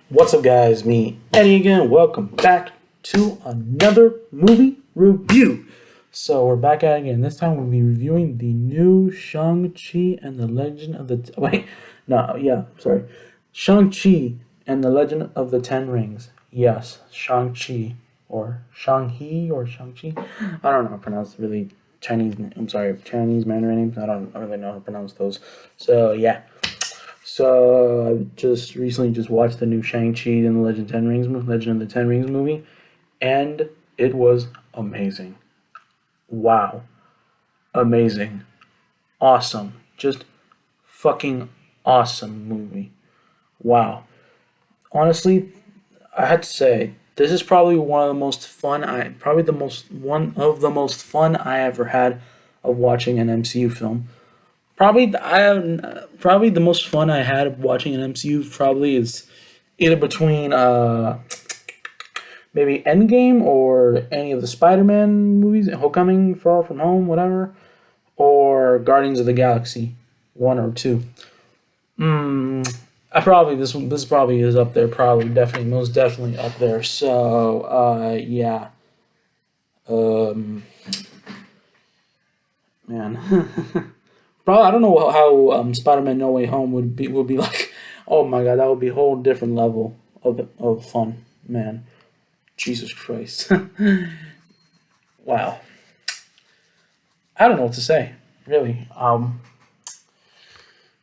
What's up, guys? Me, Eddie again. Welcome back to another movie review. So we're back at it again. This time we'll be reviewing the new Shang-Chi and the Legend of the... Shang-Chi and the Legend of the Ten Rings. Yes, Shang-Chi or Shang-He or Shang-Chi. I don't know how to pronounce really Chinese Mandarin names. I don't really know how to pronounce those. So yeah. So I just recently watched the new Shang-Chi and the Legend of the Ten Rings movie, and it was amazing. Wow. Amazing. Awesome. Just fucking awesome movie. Wow. Honestly, I had to say, this is probably one of the most fun one of the most fun I ever had of watching an MCU film. Probably the most fun I had watching an MCU probably is either between maybe Endgame or any of the Spider-Man movies, Homecoming, Far From Home, whatever, or Guardians of the Galaxy 1 or 2. This probably is up there, probably definitely most definitely up there. So yeah. Man. Probably I don't know how Spider-Man No Way Home would be like. Oh my god, that would be a whole different level of fun, man. Jesus Christ. Wow. I don't know what to say, really.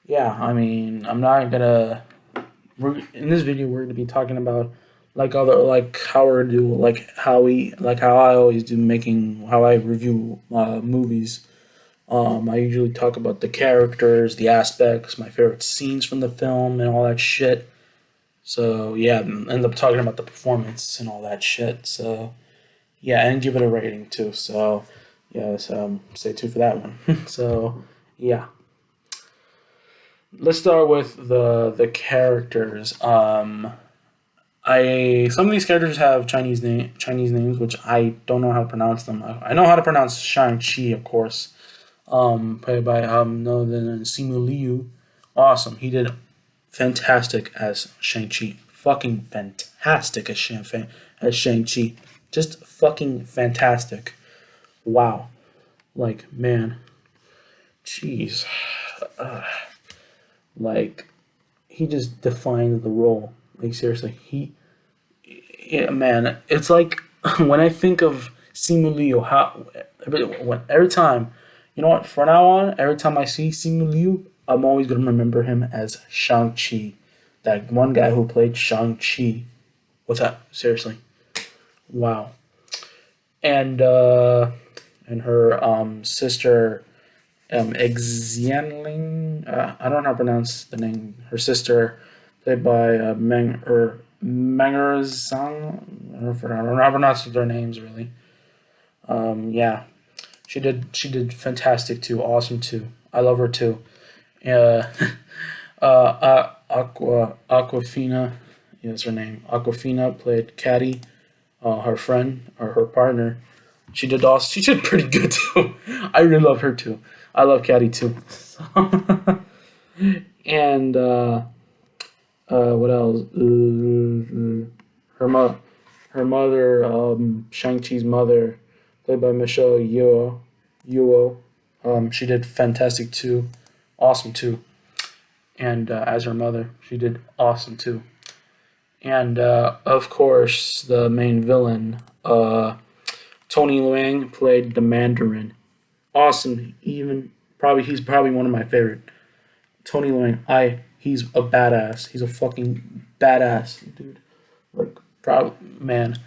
Yeah, I mean, I'm not gonna. In this video, we're gonna be talking about how we're gonna do how I always do how I review movies. I usually talk about the characters, the aspects, my favorite scenes from the film, and all that shit. So yeah, end up talking about the performance and all that shit. So yeah, and give it a rating too. So yeah, stay tuned for that one. So yeah, let's start with the characters. Some of these characters have Chinese names, which I don't know how to pronounce them. I know how to pronounce Shang-Chi, of course. Played by no than Simu Liu. Awesome. He did fantastic as Shang-Chi. Fucking fantastic as Shang-Chi. Just fucking fantastic. Wow. Like, man. Jeez. He just defined the role. Like, seriously. Man, it's like, when I think of Simu Liu, every time, you know what? From now on, every time I see Simu Liu, I'm always gonna remember him as Shang-Chi, that one guy who played Shang-Chi. What's that? Seriously, wow. And her sister, Xianling. I don't know how to pronounce the name. Her sister, played by Menger Zhang. I don't know how to pronounce their names really. Yeah. She did fantastic too, awesome too. I love her too. Uh, Aquafina, yeah, that's her name. Aquafina played Caddy, her friend or her partner. She did awesome. She did pretty good too. I really love her too. I love Caddy too. And what else? Her mother, Shang-Chi's mother, played by Michelle Yeoh. She did fantastic too, awesome too. And as her mother, she did awesome too. And of course, the main villain, Tony Leung, played the Mandarin. Awesome. He's probably one of my favorite. Tony Leung, he's a badass. He's a fucking badass, dude. Like, man,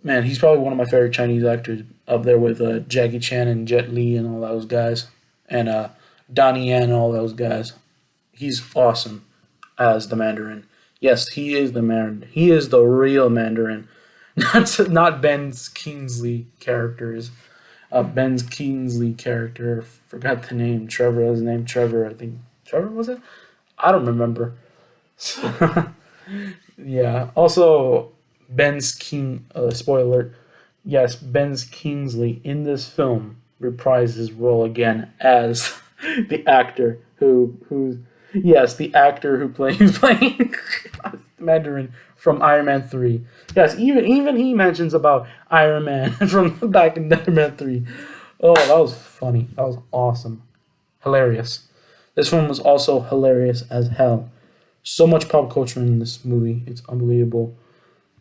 he's probably one of my favorite Chinese actors, up there with Jackie Chan and Jet Li and all those guys, and Donnie Yen and all those guys. He's awesome as the Mandarin. Yes, he is the Mandarin. He is the real Mandarin, not Ben's Kingsley characters. Ben's Kingsley character, forgot the name. Trevor, his name Trevor. I think Trevor was it. I don't remember. Yeah. Also, spoiler alert. Yes, Ben Kingsley in this film reprised his role again as the actor who's the actor who's playing Mandarin from Iron Man 3. Yes, even he mentions about Iron Man from back in Iron Man 3. Oh, that was funny. That was awesome. Hilarious. This film was also hilarious as hell. So much pop culture in this movie. It's unbelievable.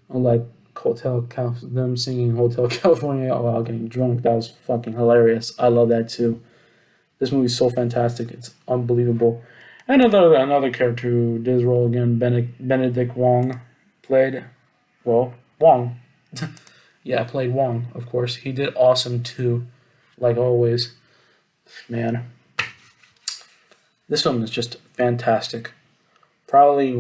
Like them singing Hotel California while getting drunk. That was fucking hilarious. I love that too. This movie's so fantastic. It's unbelievable. And another character who did his role again, Benedict Wong, played, well, Wong. Yeah, played Wong, of course. He did awesome too, like always. Man, this film is just fantastic. Honestly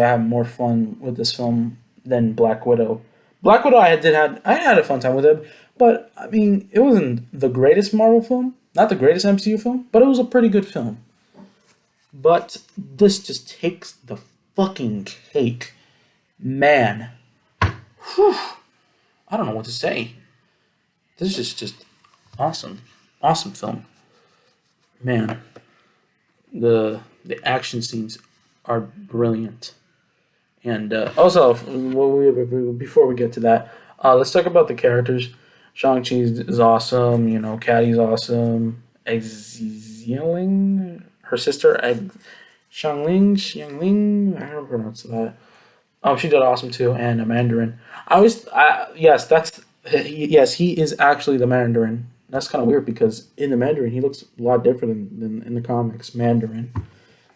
I have more fun with this film than Black Widow. Black Widow I had a fun time with it, but I mean it wasn't the greatest Marvel film, not the greatest MCU film, but it was a pretty good film. But this just takes the fucking cake, man. Whew. I don't know what to say. This is just awesome, awesome film, man. The action scenes are brilliant, and also before we get to that, let's talk about the characters. Shang-Chi is awesome. You know, Caddy's awesome. Xiangling, her sister, Xiangling, I don't pronounce that. She did awesome too, and a Mandarin. Yes, yes, he is actually the Mandarin. That's kind of weird because in the Mandarin he looks a lot different than in the comics. Mandarin.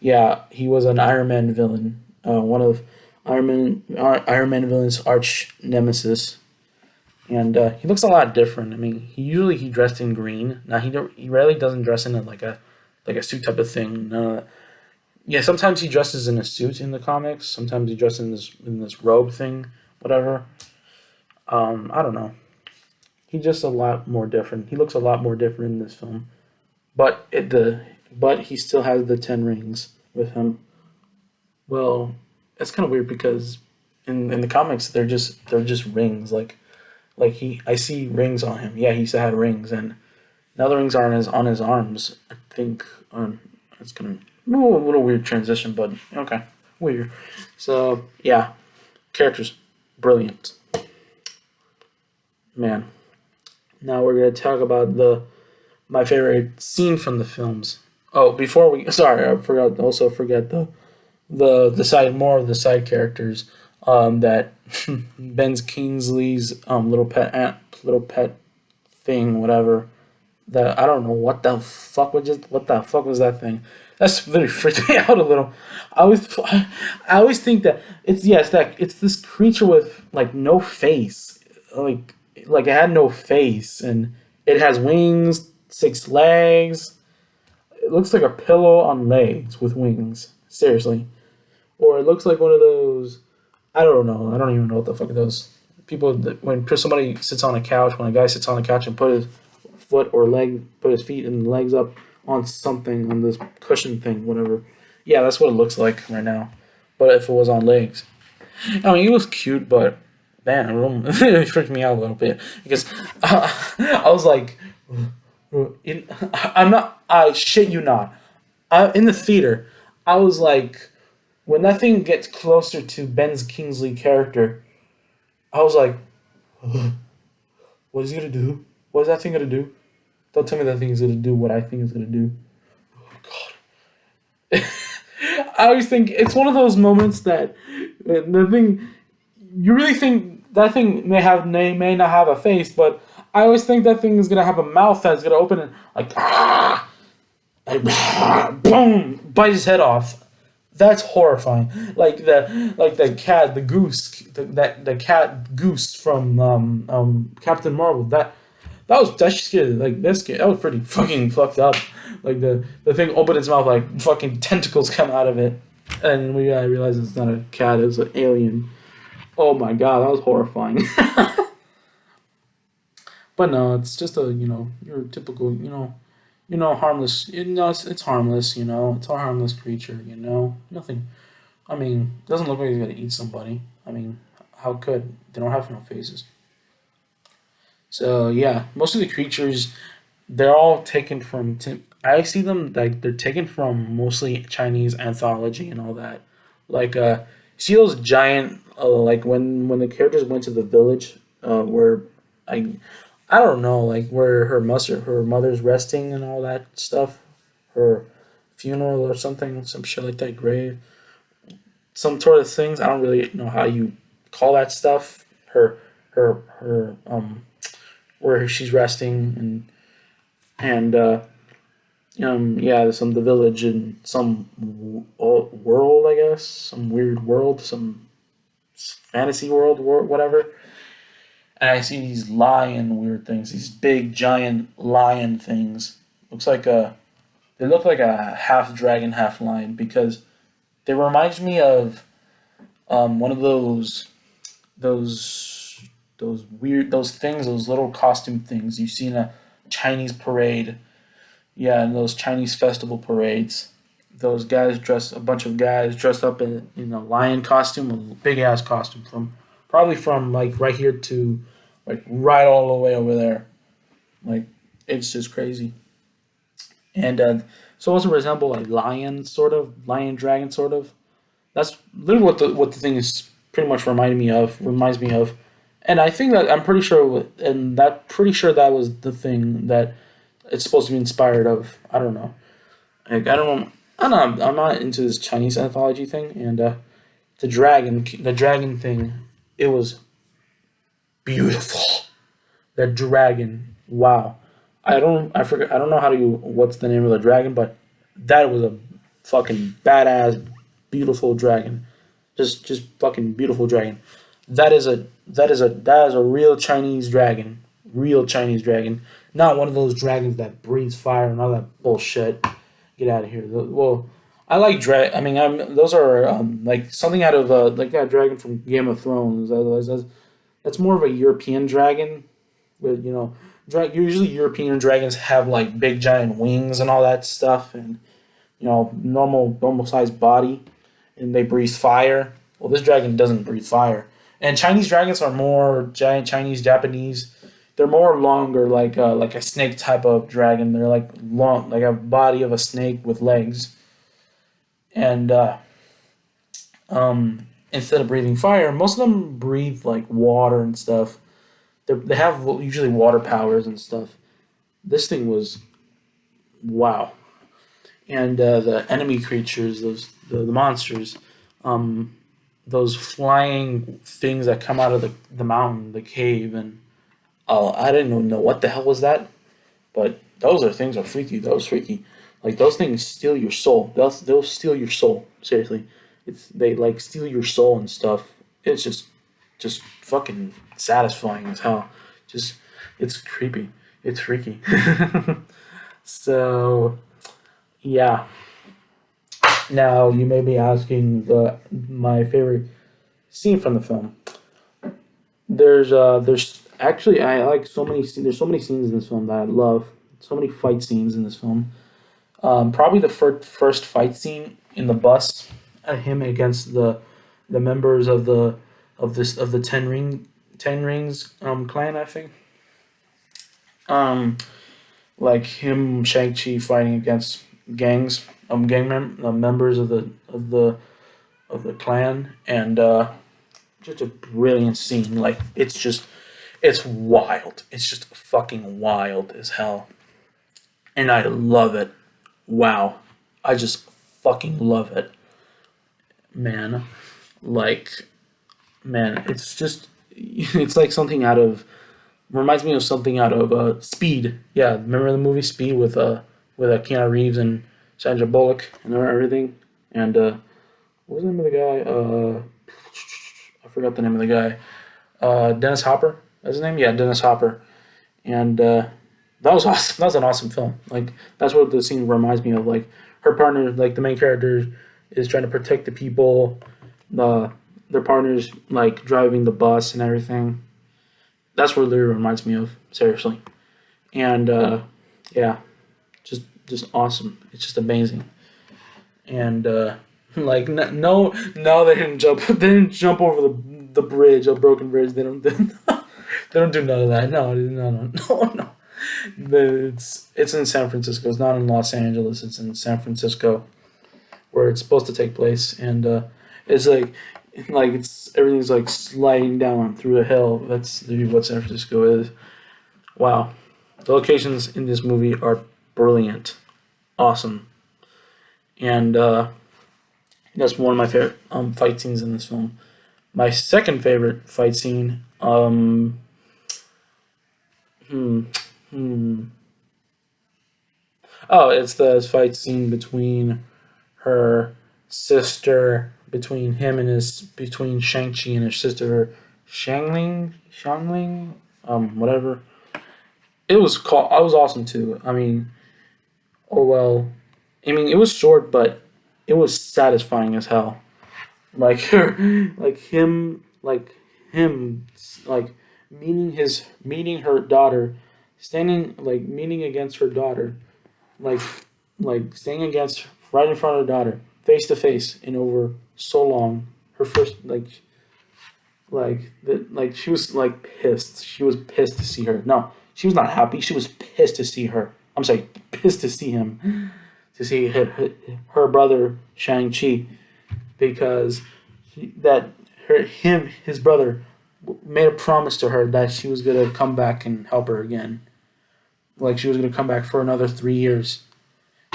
Yeah, he was an Iron Man villain. One of Iron Man villain's arch nemesis, and he looks a lot different. I mean, he dressed in green. Now he rarely doesn't dress in like a suit type of thing. Yeah, sometimes he dresses in a suit in the comics. Sometimes he dresses in this robe thing, whatever. I don't know. He's just a lot more different. He looks a lot more different in this film, but he still has the 10 rings with him. Well, it's kind of weird because in the comics they're just rings. I see rings on him. Yeah, he used to have rings, and now the rings are on his arms. I think it's gonna a little weird transition, but okay, weird. So yeah, characters brilliant, man. Now we're gonna talk about my favorite scene from the films. Oh, before we sorry, I forgot also forget the side more of the side characters. That Ben Kingsley's little pet thing, whatever. That I don't know what the fuck was that thing? That's really freaked me out a little. I always think that it's this creature with like no face, like it had no face, and it has wings, 6 legs. It looks like a pillow on legs with wings. Seriously, or it looks like one of those. I don't know. I don't even know what the fuck those people. When somebody sits on a couch, when a guy sits on a couch and put his put his feet and legs up on something on this cushion thing, whatever. Yeah, that's what it looks like right now. But if it was on legs, I mean, it was cute, but man, it freaked me out a little bit because I was like, I'm not. I shit you not. In the theater, I was like, when that thing gets closer to Ben Kingsley character, I was like, what is he gonna do? What is that thing gonna do? Don't tell me that thing is gonna do what I think it's gonna do. Oh God. I always think it's one of those moments that the thing you really think that thing may not have a face, but I always think that thing is gonna have a mouth that's gonna open and boom, bite his head off. That's horrifying. Like the cat, the goose, the cat goose from Captain Marvel. That scared, that was pretty fucking fucked up. Like the thing opened its mouth, like fucking tentacles come out of it, and I realized it's not a cat, it's an alien. Oh my god, that was horrifying. But no, it's just your typical harmless. It's harmless. It's a harmless creature. Nothing. I mean, it doesn't look like he's gonna eat somebody. I mean, how could they don't have no faces? So yeah, most of the creatures, they're all taken from I see them like they're taken from mostly Chinese anthology and all that. Like see those giant like when the characters went to the village where I I don't know like where her mother's resting and all that stuff. Her funeral or something, some shit like that, grave, some sort of things. I don't really know how you call that stuff. Her where she's resting and yeah, some the village in some world, I guess, some weird world, some fantasy world, whatever. And I see these lion weird things, these big giant lion things. Looks like a they look like a half dragon, half lion because they remind me of one of those those weird those things, those little costume things you see in a Chinese parade. Yeah, in those Chinese festival parades, those guys dressed a bunch of guys dressed up in a lion costume, a big ass costume from probably from like right here to like right all the way over there. Like it's just crazy. And so also resemble like lion sort of lion dragon sort of. That's literally what the thing is pretty much reminding me of. Reminds me of, and I think that I'm pretty sure, and that pretty sure that was the thing that it's supposed to be inspired of. I don't know. Like I don't know. I'm not into this Chinese anthology thing, and the dragon thing, it was beautiful. The dragon, wow. I forget. I don't know how to. What's the name of the dragon? But that was a fucking badass, beautiful dragon. Just fucking beautiful dragon. That is a real Chinese dragon. Real Chinese dragon. Not one of those dragons that breathes fire and all that bullshit. Get out of here. Well, I like I mean, those are like something out of like that dragon from Game of Thrones. That's more of a European dragon. With usually European dragons have like big giant wings and all that stuff, and normal sized body, and they breathe fire. Well, this dragon doesn't breathe fire. And Chinese dragons are more giant Chinese Japanese. They're more longer, like a snake type of dragon. They're like long, like a body of a snake with legs. And instead of breathing fire, most of them breathe like water and stuff. They have usually water powers and stuff. This thing was wow. And the enemy creatures, the monsters, um, those flying things that come out of the mountain, the cave, and oh, I didn't even know what the hell was that. But those are things are freaky. That was freaky. Like those things steal your soul. They'll steal your soul. Seriously, they like steal your soul and stuff. It's just fucking satisfying as hell. Just it's creepy. It's freaky. So yeah. Now you may be asking my favorite scene from the film. There's actually I like so many there's so many scenes in this film that I love. So many fight scenes in this film. Probably the first fight scene in the bus, him against the members of the ten rings clan, I think. Um, like him Shang-Chi fighting against members of the clan, and just a brilliant scene. Like it's wild. It's just fucking wild as hell, and I love it. Wow, I just fucking love it, man. Like man, it's just it's like something out of reminds me of something out of Speed. Yeah, remember the movie Speed with Keanu Reeves and Sandra Bullock and everything. And what was the name of the guy? I forgot the name of the guy. Dennis Hopper. That's his name. Yeah, Dennis Hopper. And that was awesome. That was an awesome film. Like that's what the scene reminds me of. Like her partner, like the main character, is trying to protect the people. Their partner's like driving the bus and everything. That's what it literally reminds me of. Seriously. And yeah, just awesome. It's just amazing. And like no, they didn't jump. They didn't jump over the bridge, a broken bridge. They don't. They don't do none of that. No, no, no, no, no. It's in San Francisco. It's not in Los Angeles. It's in San Francisco, where it's supposed to take place, and it's like it's everything's like sliding down through a hill. That's what San Francisco is. Wow, the locations in this movie are brilliant, awesome, and that's one of my favorite fight scenes in this film. My second favorite fight scene, hmm, hmm. Oh, it's the fight scene between her sister, between Shang-Chi and his sister, Shangling, whatever. I was awesome too. I mean, oh well. I mean, it was short, but it was satisfying as hell. Like her, him, like meeting her daughter, standing like meeting against her daughter, like standing against right in front of her daughter, face to face, and over so long. Her first she was like pissed. She was pissed to see her. No, she was not happy. She was pissed to see her. I'm sorry, pissed to see him, to see her brother Shang-Chi, because his brother made a promise to her that she was gonna come back and help her again. Like she was gonna come back for another 3 years,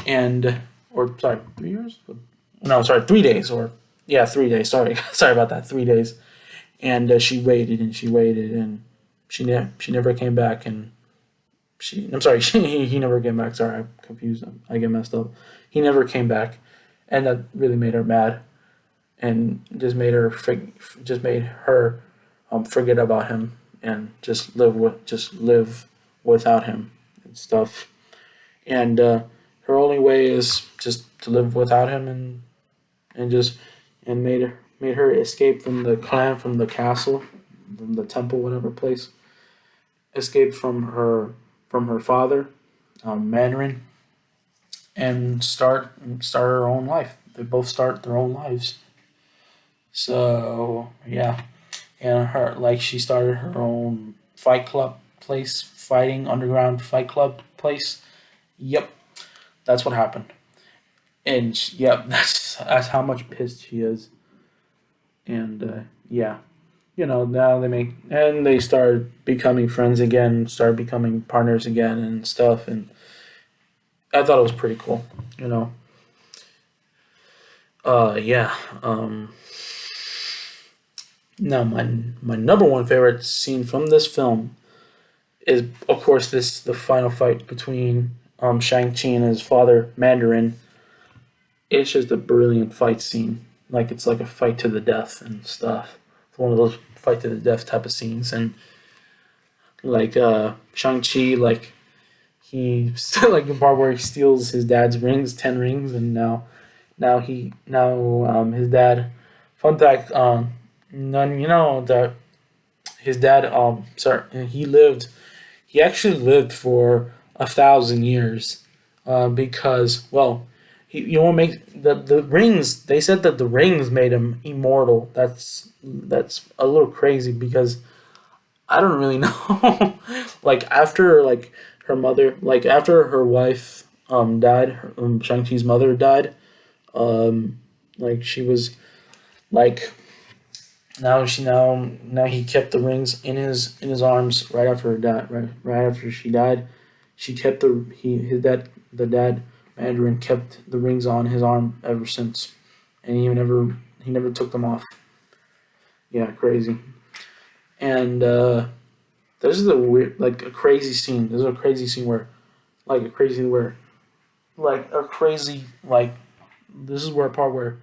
and or sorry, 3 years? No, sorry, 3 days, or yeah, 3 days. Sorry, sorry about that. 3 days, and she waited and she waited, and she never came back, and I'm sorry, he never came back. Sorry, I'm confused. I get messed up. He never came back, and that really made her mad, and just made her forget about him and just live without him and stuff. And her only way is just to live without him, and just and made her escape from the clan, from the castle, from the temple, whatever place. Escape from her father, Mandarin, and start her own life. They both start their own lives. So yeah, and she started her own fight club place, fighting underground fight club place. Yep, that's what happened. And yep, that's how much pissed she is. And yeah, now they start becoming friends again, start becoming partners again and stuff. And I thought it was pretty cool. You know, yeah. Now my number one favorite scene from this film is, of course, the final fight between Shang Chi and his father Mandarin. It's just a brilliant fight scene. Like it's like a fight to the death and stuff. It's one of those fight to the death type of scenes. And like Shang Chi, like he like the part where he steals his dad's rings, 10 rings, and now his dad. Fun fact, none you know that his dad sorry he actually lived for 1,000 years, because well you know what makes the rings, they said that the rings made him immortal. That's a little crazy, because I don't really know. Like after her mother, like after her wife died, Shang-Chi's mother died, like she was like now he kept the rings in his arms right after her died, right after she died. She kept the dad Mandarin kept the rings on his arm ever since, and he never took them off. Yeah, crazy. And this is a weird, like a crazy scene. This is a crazy scene where, like a crazy where, like a crazy like this is where a part where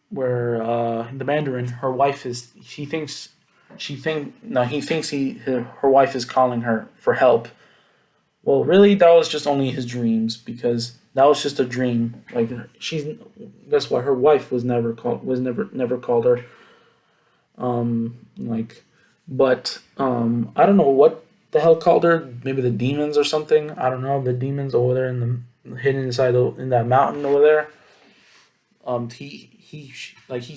the Mandarin, her wife is, she think no he thinks her wife is calling her for help. Well, really, that was just only his dreams, because that was just a dream. Like she's, guess what? Her wife was never called her. Like, but I don't know what the hell called her. Maybe the demons or something. I don't know, the demons over there hidden in that mountain over there. He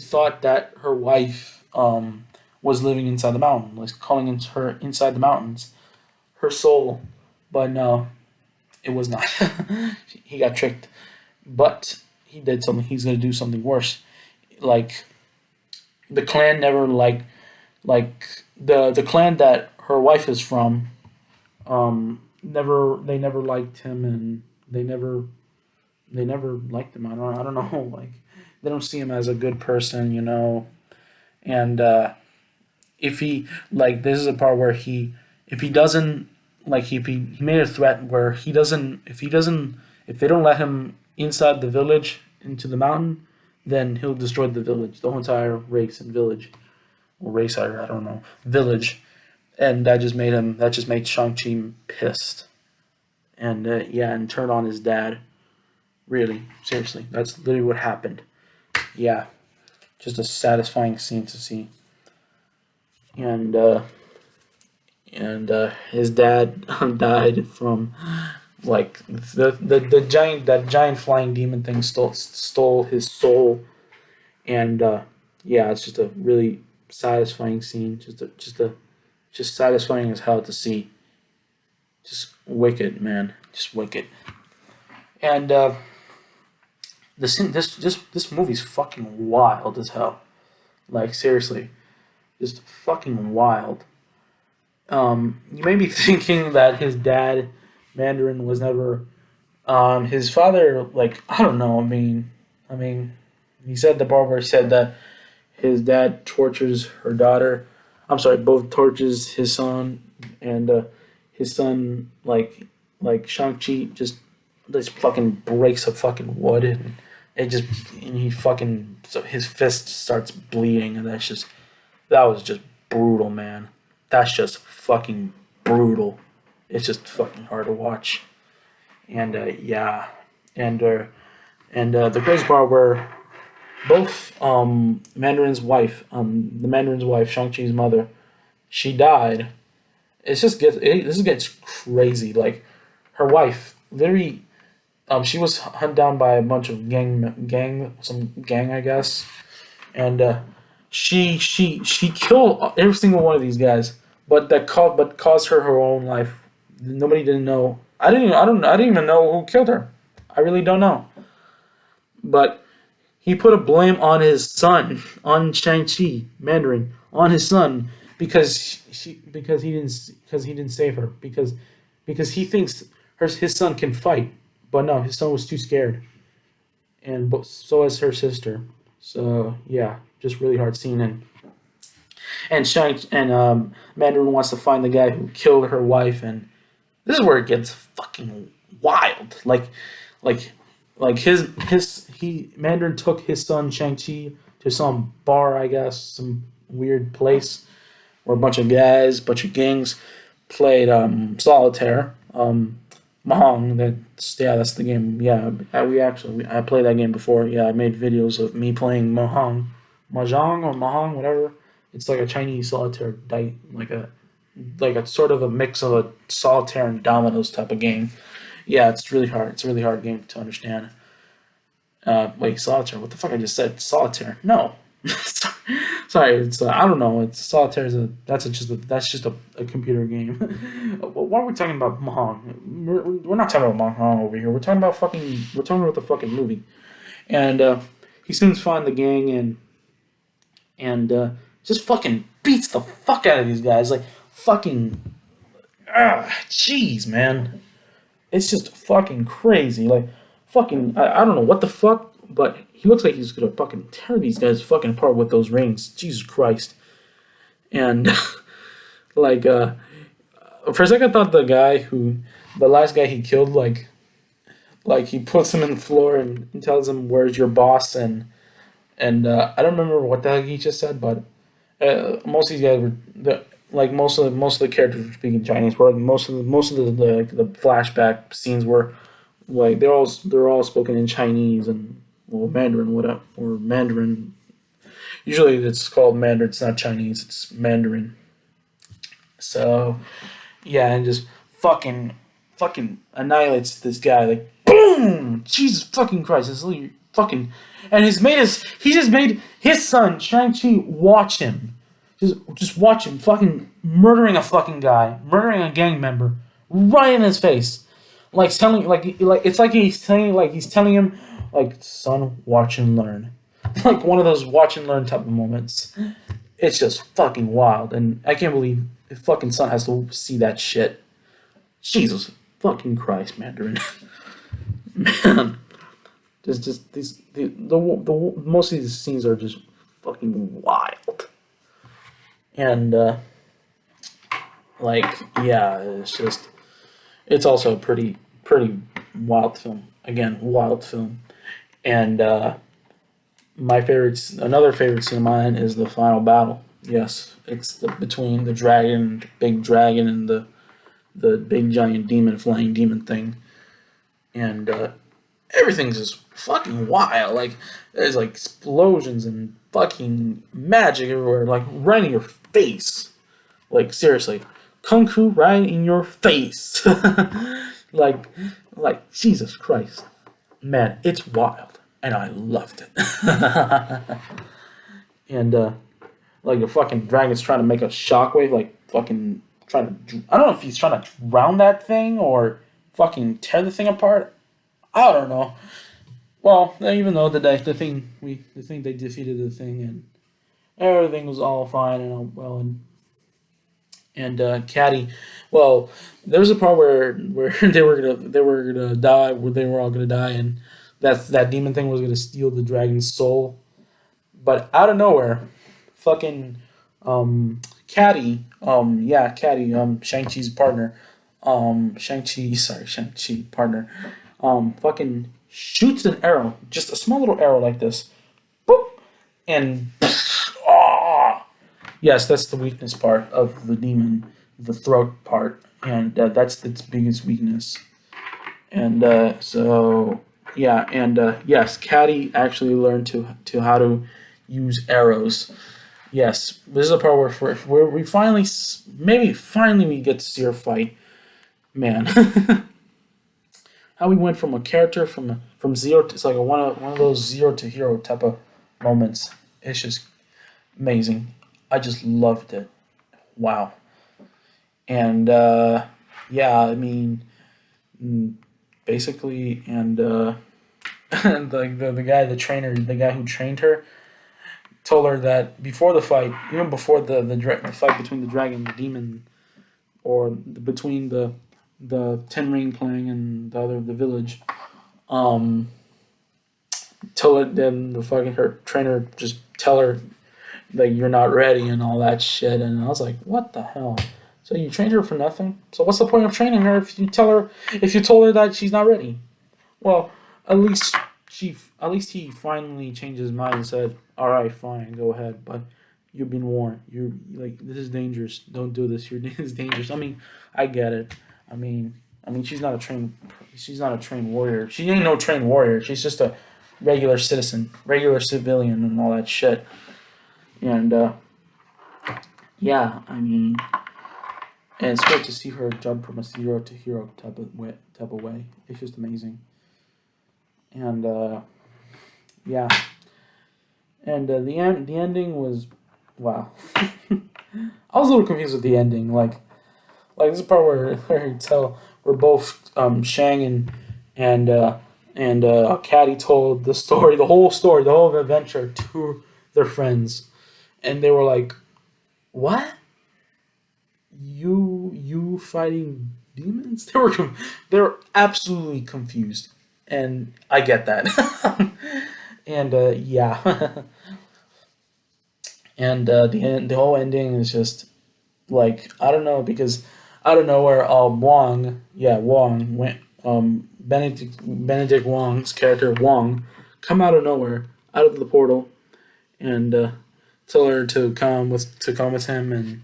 thought that her wife was living inside the mountain, like calling into her inside the mountains. Her soul But no, it was not. He got tricked. But he did something. He's gonna do something worse. Like the clan never the clan that her wife is from. Never they never liked him, and they never liked him. I don't know. Like they don't see him as a good person, you know. And if he like this is a part where if he doesn't like if he made a threat where if they don't let him inside the village into the mountain, then he'll destroy the village, the whole entire race and village, or race, I don't know, village. And that just made Shang-Chi pissed. And yeah, and turned on his dad. Really, seriously, that's literally what happened. Yeah, just a satisfying scene to see. And his dad died from like the giant that giant flying demon thing stole his soul. And yeah, it's just a really satisfying scene. Just satisfying as hell to see. Just wicked, man. Just wicked. And this movie's fucking wild as hell. Like seriously, just fucking wild. You may be thinking that his dad, Mandarin, was never his father. Like I don't know. I mean, he said the part where he said that his dad tortures her daughter. I'm sorry, both tortures his son, and his son Shang-Chi just fucking breaks a fucking wood, and he fucking, so his fist starts bleeding, and that was just brutal, man. That's just fucking brutal. It's just fucking hard to watch. And yeah, and the crazy part where both the Mandarin's wife, Shang-Chi's mother, she died. This gets crazy. Like her wife, literally, she was hunted down by a bunch of some gang, I guess, and she killed every single one of these guys, but caused her own life. Nobody didn't know. I didn't even know who killed her. I really don't know. But he put a blame on his son, on Shang-Chi, Mandarin, on his son because he didn't save her because he thinks his son can fight, but no, his son was too scared, and so is her sister. So yeah, just really hard scene. And Mandarin wants to find the guy who killed her wife, and this is where it gets fucking wild. Like he Mandarin took his son Shang-Chi to some bar, I guess, some weird place where a bunch of guys, bunch of gangs played solitaire. Mahjong, that's the game. Yeah, I played that game before. Yeah, I made videos of me playing Mahjong or Mahjong, whatever. It's like a Chinese solitaire like a sort of a mix of a solitaire and dominoes type of game. Yeah, it's really hard. It's a really hard game to understand. Wait, solitaire? What the fuck I just said? Solitaire? No. Sorry, it's I don't know. It's solitaire is that's just a computer game. Why are we talking about Mahjong? We're not talking about Mahjong over here. We're talking about the fucking movie. And he soon finds the gang and just fucking beats the fuck out of these guys. Like fucking jeez, man. It's just fucking crazy. Like fucking I don't know what the fuck, but he looks like he's gonna fucking tear these guys fucking apart with those rings. Jesus Christ. And like for a second I thought the last guy he killed, like he puts him in the floor and tells him, "Where's your boss?" And I don't remember what the heck he just said, but most of these guys most of the characters were speaking Chinese. Where most of the flashback scenes were like they're all spoken in Chinese and Mandarin, whatever, or Mandarin. Usually it's called Mandarin. It's not Chinese. It's Mandarin. So yeah, and just fucking annihilates this guy, like boom. Jesus fucking Christ! It's literally fucking, and he just made his son Shang-Chi watch him. Just watch him fucking murdering a fucking guy, murdering a gang member, right in his face, like telling, like it's like he's telling him, like, son, watch and learn, like one of those watch and learn type of moments. It's just fucking wild, and I can't believe the fucking son has to see that shit. Jesus fucking Christ, Mandarin, man. Just these the most of these scenes are just fucking wild, and like, yeah, it's also a pretty wild film. Again, wild film, and another favorite scene of mine is the final battle. Yes, it's between the dragon, big dragon, and the big giant demon, flying demon thing, and everything's just fucking wild. Like, there's like explosions and fucking magic everywhere, like right in your face. Like, seriously, kung fu right in your face. like, like Jesus Christ, man, it's wild, and I loved it. And like, the fucking dragon's trying to make a shockwave, like fucking trying to. I don't know if he's trying to drown that thing or fucking tear the thing apart. I don't know. Well, even though the thing they defeated the thing, and everything was all fine and all well, and Caddy, well, there was a part where they were gonna die, where they were all gonna die, and that demon thing was gonna steal the dragon's soul, but out of nowhere, fucking Caddy, yeah, Caddy, Shang-Chi's partner, Shang-Chi partner, fucking shoots an arrow, just a small little arrow like this, boop, and ah, yes, that's the weakness part of the demon, the throat part, and that's its biggest weakness. And so, yeah, and yes, Caddy actually learned to how to use arrows. Yes, this is a part where we finally, maybe finally, we get to see her fight. Man, how we went from a character from zero to, it's like one of those zero to hero type of moments. It's just amazing. I just loved it. Wow. And yeah, I mean, mm, basically, and and the guy, the trainer, the guy who trained her, told her that before the fight, even before the fight between the dragon, the demon, or between the Ten Ring clan and the village, um, told her, then the fucking her trainer just tell her, like, you're not ready and all that shit. And I was like, what the hell? So you trained her for nothing? So what's the point of training her if you told her that she's not ready? Well, at least at least he finally changed his mind and said, all right, fine, go ahead, but you've been warned. You, like, this is dangerous. Don't do this. This is dangerous. I mean, I get it. I mean, she's not a trained warrior. She ain't no trained warrior. She's just a regular citizen, regular civilian, and all that shit. And yeah, I mean, and it's great to see her jump from a zero to hero type of way. It's just amazing. And yeah, and the ending was, wow. I was a little confused with the ending. Like this part where you tell where both Shang and Caddy told the story, the whole adventure to their friends, and they were like, "What? You fighting demons?" They were absolutely confused, and I get that. And yeah, and the whole ending is just like, I don't know, because out of nowhere, Wong went, Benedict Wong's character Wong come out of nowhere, out of the portal, and tell her to come with him, and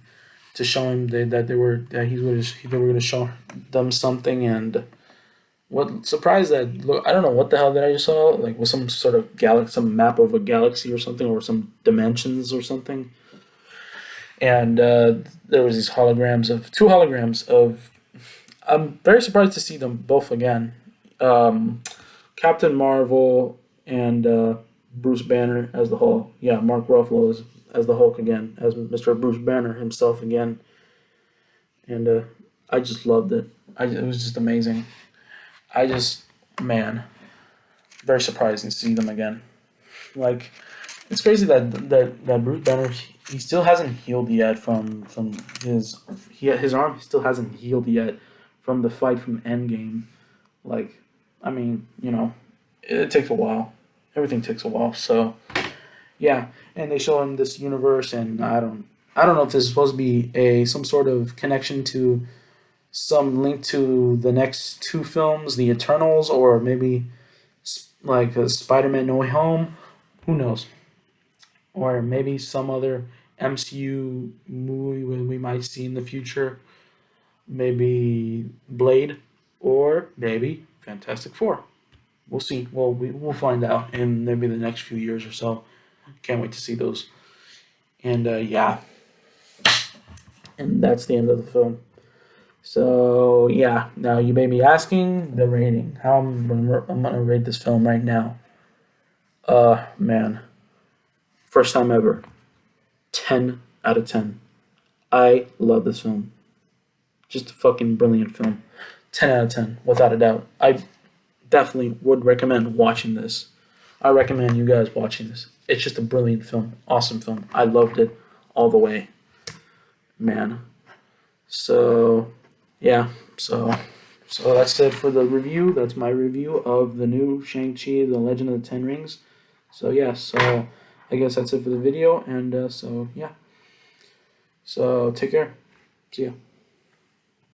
to show him they were going to show them something. And what surprised that, look, I don't know what the hell that I just saw, like, was some sort of galaxy, some map of a galaxy or something, or some dimensions or something. And there was these two holograms of. I'm very surprised to see them both again. Captain Marvel and Bruce Banner as the Hulk. Yeah, Mark Ruffalo as the Hulk again, as Mr. Bruce Banner himself again. And I just loved it. It was just amazing. I just, man, very surprised to see them again. Like, it's crazy that Bruce Banner, he still hasn't healed yet from his arm still hasn't healed yet from the fight from Endgame. Like, I mean, it takes a while. Everything takes a while. So yeah, and they show in this universe, and I don't know if this is supposed to be a some sort of connection to some link to the next two films, the Eternals, or maybe like a Spider-Man No Way Home. Who knows? Or maybe some other MCU movie we might see in the future. Maybe Blade, or maybe Fantastic Four. We'll see. Well, we'll find out in maybe the next few years or so. Can't wait to see those. And yeah, and that's the end of the film. So yeah, now you may be asking the rating. How I'm gonna rate this film right now. Man, first time ever. 10 out of 10. I love this film. Just a fucking brilliant film. 10 out of 10, without a doubt. I definitely would recommend watching this. I recommend you guys watching this. It's just a brilliant film. Awesome film. I loved it all the way. Man. So yeah. So that's it for the review. That's my review of the new Shang-Chi, The Legend of the Ten Rings. So yeah, so I guess that's it for the video, and so yeah. So take care. See ya.